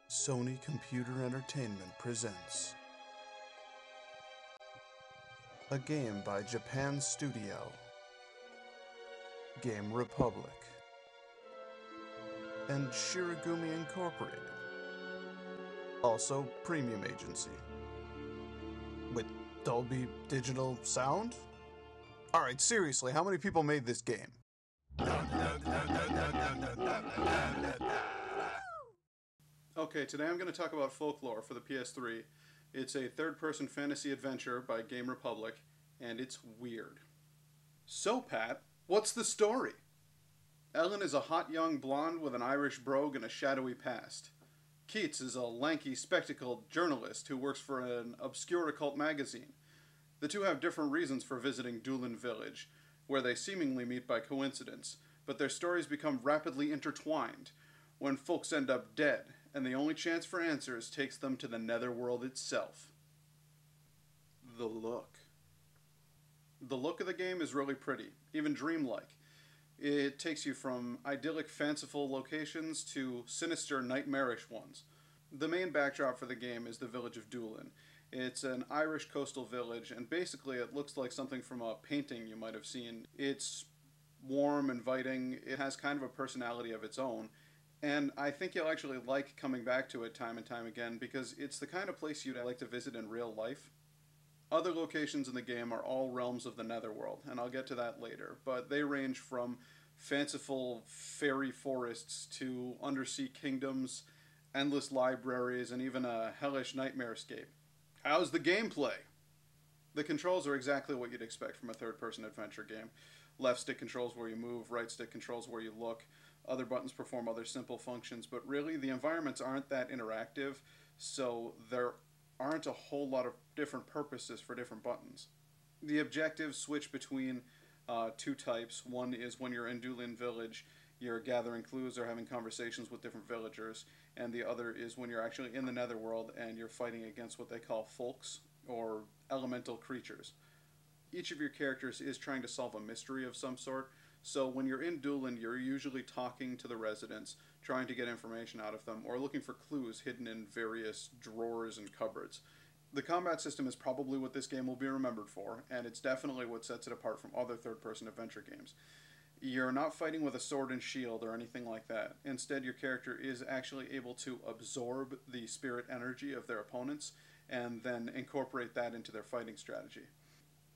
Sony Computer Entertainment presents a game by Japan Studio, Game Republic, and Shirogumi Incorporated, also Premium Agency, with Dolby Digital Sound? Alright, seriously, how many people made this game? Okay, today I'm going to talk about Folklore for the PS3. It's a third-person fantasy adventure by Game Republic, and it's weird. So, Pat, what's the story? Ellen is a hot young blonde with an Irish brogue and a shadowy past. Keats is a lanky, spectacled journalist who works for an obscure occult magazine. The two have different reasons for visiting Doolin Village, where they seemingly meet by coincidence, but their stories become rapidly intertwined when folks end up dead, and the only chance for answers takes them to the netherworld itself. The look. The look of the game is really pretty, even dreamlike. It takes you from idyllic, fanciful locations to sinister, nightmarish ones. The main backdrop for the game is the village of Doolin. It's an Irish coastal village, and basically it looks like something from a painting you might have seen. It's warm, inviting, it has kind of a personality of its own, and I think you'll actually like coming back to it time and time again because it's the kind of place you'd like to visit in real life. Other locations in the game are all realms of the netherworld, and I'll get to that later, but they range from fanciful fairy forests to undersea kingdoms, endless libraries, and even a hellish nightmarescape. How's the gameplay? The controls are exactly what you'd expect from a third-person adventure game. Left stick controls where you move, right stick controls where you look. Other buttons perform other simple functions, but really the environments aren't that interactive, so there aren't a whole lot of different purposes for different buttons. The objectives switch between two types. One is when you're in Doolin Village, you're gathering clues or having conversations with different villagers, and the other is when you're actually in the netherworld and you're fighting against what they call folks, or elemental creatures. Each of your characters is trying to solve a mystery of some sort, so when you're in Doolin, you're usually talking to the residents, trying to get information out of them, or looking for clues hidden in various drawers and cupboards. The combat system is probably what this game will be remembered for, and it's definitely what sets it apart from other third-person adventure games. You're not fighting with a sword and shield or anything like that. Instead, your character is actually able to absorb the spirit energy of their opponents and then incorporate that into their fighting strategy.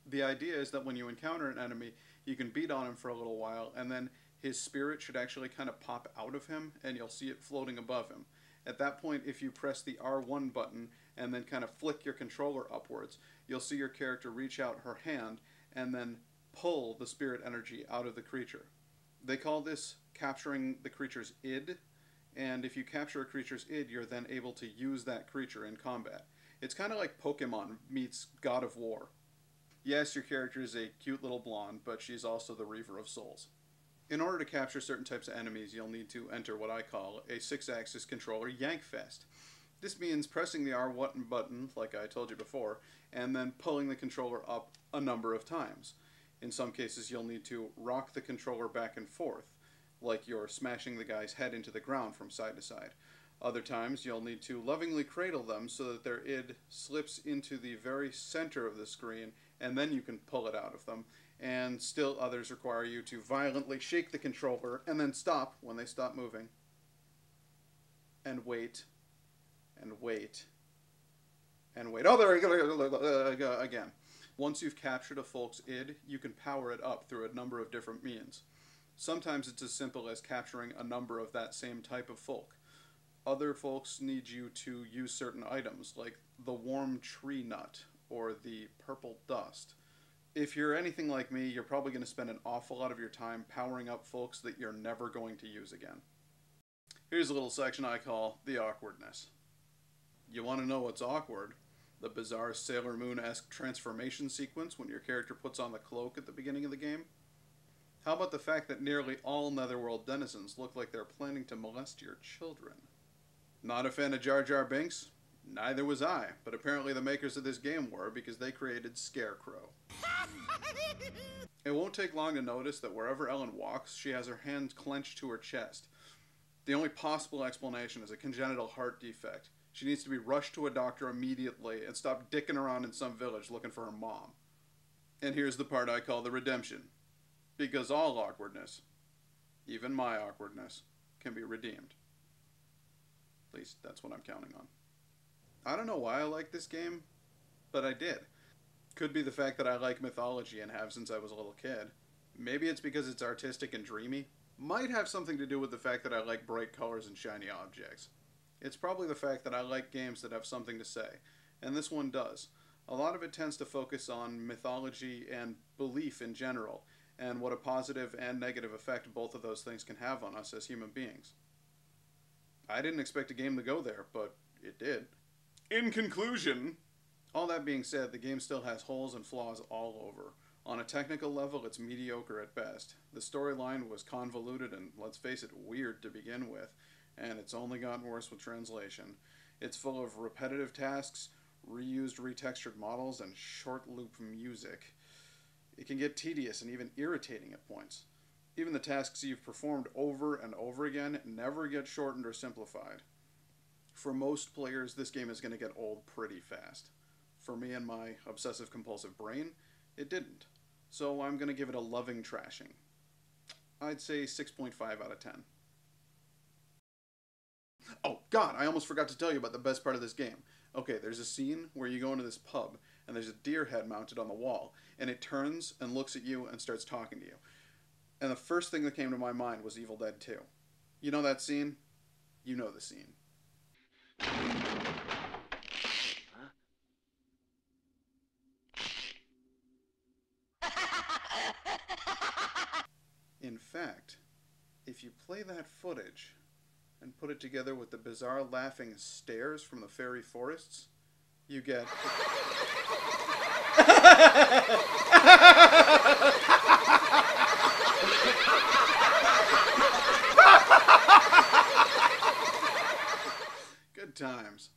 The idea is that when you encounter an enemy, you can beat on him for a little while, and then his spirit should actually kind of pop out of him, and you'll see it floating above him. At that point, if you press the R1 button and then kind of flick your controller upwards, you'll see your character reach out her hand and then pull the spirit energy out of the creature. They call this capturing the creature's id, and if you capture a creature's id, you're then able to use that creature in combat. It's kind of like Pokemon meets God of War. Yes, your character is a cute little blonde, but she's also the Reaver of Souls. In order to capture certain types of enemies, you'll need to enter what I call a 6-axis controller yankfest. This means pressing the R1 button, like I told you before, and then pulling the controller up a number of times. In some cases, you'll need to rock the controller back and forth, like you're smashing the guy's head into the ground from side to side. Other times, you'll need to lovingly cradle them so that their id slips into the very center of the screen, and then you can pull it out of them. And still others require you to violently shake the controller and then stop when they stop moving. And wait. And wait. And wait. Oh, there we go again. Once you've captured a folk's id, you can power it up through a number of different means. Sometimes it's as simple as capturing a number of that same type of folk. Other folks need you to use certain items, like the warm tree nut or the purple dust. If you're anything like me, you're probably going to spend an awful lot of your time powering up folks that you're never going to use again. Here's a little section I call the awkwardness. You want to know what's awkward? The bizarre Sailor Moon-esque transformation sequence when your character puts on the cloak at the beginning of the game? How about the fact that nearly all Netherworld denizens look like they're planning to molest your children? Not a fan of Jar Jar Binks? Neither was I, but apparently the makers of this game were because they created Scarecrow. It won't take long to notice that wherever Ellen walks, she has her hand clenched to her chest. The only possible explanation is a congenital heart defect. She needs to be rushed to a doctor immediately and stop dicking around in some village looking for her mom. And here's the part I call the redemption. Because all awkwardness, even my awkwardness, can be redeemed. At least that's what I'm counting on. I don't know why I like this game, but I did. Could be the fact that I like mythology and have since I was a little kid. Maybe it's because it's artistic and dreamy. Might have something to do with the fact that I like bright colors and shiny objects. It's probably the fact that I like games that have something to say, and this one does. A lot of it tends to focus on mythology and belief in general, and what a positive and negative effect both of those things can have on us as human beings. I didn't expect a game to go there, but it did. In conclusion, all that being said, the game still has holes and flaws all over. On a technical level, it's mediocre at best. The storyline was convoluted and, let's face it, weird to begin with, and it's only gotten worse with translation. It's full of repetitive tasks, reused retextured models, and short loop music. It can get tedious and even irritating at points. Even the tasks you've performed over and over again never get shortened or simplified. For most players, this game is going to get old pretty fast. For me and my obsessive-compulsive brain, it didn't. So I'm going to give it a loving trashing. I'd say 6.5 out of 10. Oh, God, I almost forgot to tell you about the best part of this game. Okay, there's a scene where you go into this pub, and there's a deer head mounted on the wall, and it turns and looks at you and starts talking to you. And the first thing that came to my mind was Evil Dead 2. You know that scene? You know the scene. In fact, if you play that footage and put it together with the bizarre laughing stares from the fairy forests, you get... Good times.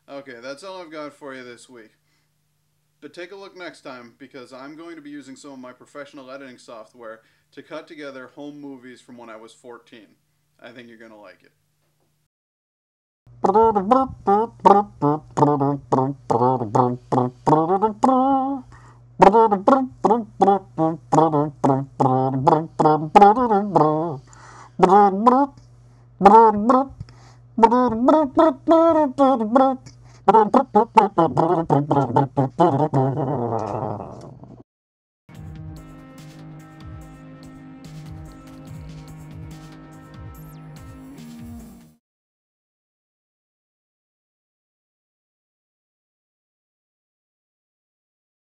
Okay, that's all I've got for you this week. But take a look next time, because I'm going to be using some of my professional editing software to cut together home movies from when I was 14. I think you're going to like it.